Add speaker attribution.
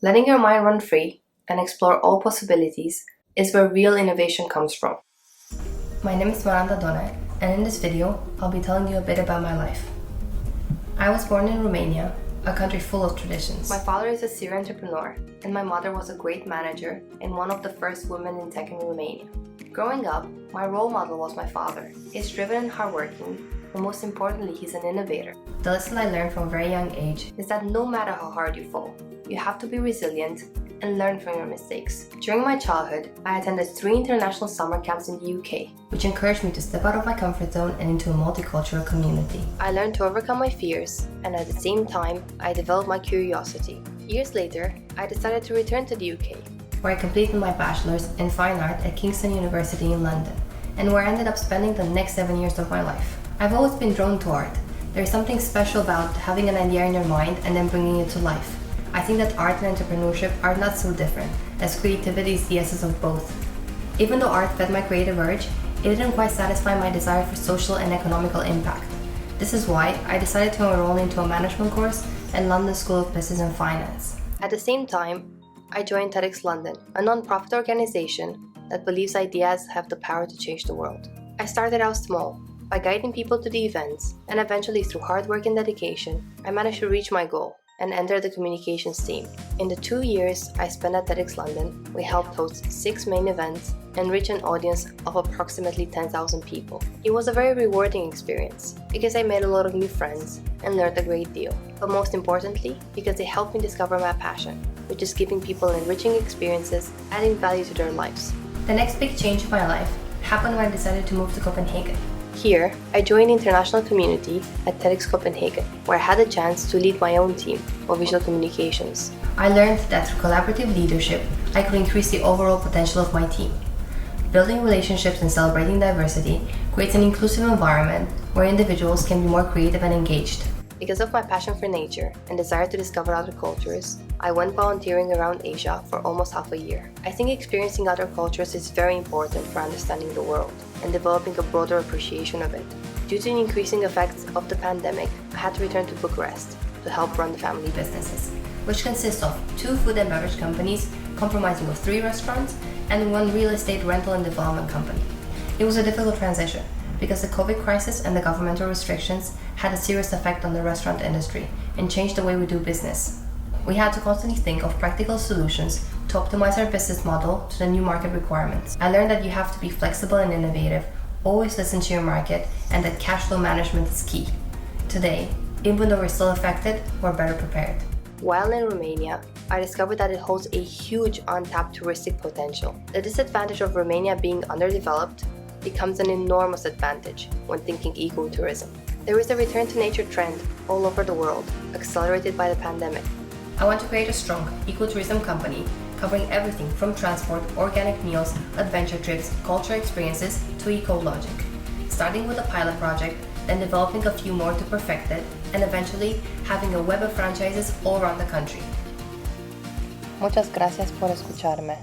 Speaker 1: Letting your mind run free and explore all possibilities is where real innovation comes from. My name is Miranda Done, and in this video, I'll be telling you a bit about my life. I was born in Romania, a country full of traditions. My father is a serial entrepreneur, and my mother was a great manager and one of the first women in tech in Romania. Growing up, my role model was my father. He's driven and hardworking, but most importantly, he's an innovator. The lesson I learned from a very young age is that no matter how hard you fall, you have to be resilient and learn from your mistakes. During my childhood, I attended 3 international summer camps in the UK, which encouraged me to step out of my comfort zone and into a multicultural community. I learned to overcome my fears, and at the same time, I developed my curiosity. Years later, I decided to return to the UK, where I completed my bachelor's in fine art at Kingston University in London, and where I ended up spending the next 7 years of my life. I've always been drawn to art. There's something special about having an idea in your mind and then bringing it to life. I think that art and entrepreneurship are not so different, as creativity is the essence of both. Even though art fed my creative urge, it didn't quite satisfy my desire for social and economical impact. This is why I decided to enroll into a management course at London School of Business and Finance. At the same time, I joined TEDx London, a non-profit organization that believes ideas have the power to change the world. I started out small, by guiding people to the events, and eventually through hard work and dedication, I managed to reach my goal and enter the communications team. In the 2 years I spent at TEDx London, we helped host 6 main events and reach an audience of approximately 10,000 people. It was a very rewarding experience because I made a lot of new friends and learned a great deal, but most importantly, because they helped me discover my passion, which is giving people enriching experiences, adding value to their lives. The next big change in my life happened when I decided to move to Copenhagen. Here, I joined the international community at TEDx Copenhagen, where I had a chance to lead my own team for visual communications. I learned that through collaborative leadership, I could increase the overall potential of my team. Building relationships and celebrating diversity creates an inclusive environment where individuals can be more creative and engaged. Because of my passion for nature and desire to discover other cultures, I went volunteering around Asia for almost half a year. I think experiencing other cultures is very important for understanding the world and developing a broader appreciation of it. Due to the increasing effects of the pandemic, I had to return to Bucharest to help run the family businesses, which consists of 2 food and beverage companies comprising of 3 restaurants and 1 real estate rental and development company. It was a difficult transition because the COVID crisis and the governmental restrictions had a serious effect on the restaurant industry and changed the way we do business. We had to constantly think of practical solutions to optimize our business model to the new market requirements. I learned that you have to be flexible and innovative, always listen to your market, and that cash flow management is key. Today, even though we're still affected, we're better prepared. While in Romania, I discovered that it holds a huge untapped touristic potential. The disadvantage of Romania being underdeveloped becomes an enormous advantage when thinking ecotourism. There is a return to nature trend all over the world, accelerated by the pandemic. I want to create a strong ecotourism company covering everything from transport, organic meals, adventure trips, cultural experiences to ecologic. Starting with a pilot project, then developing a few more to perfect it, and eventually having a web of franchises all around the country. Muchas gracias por escucharme.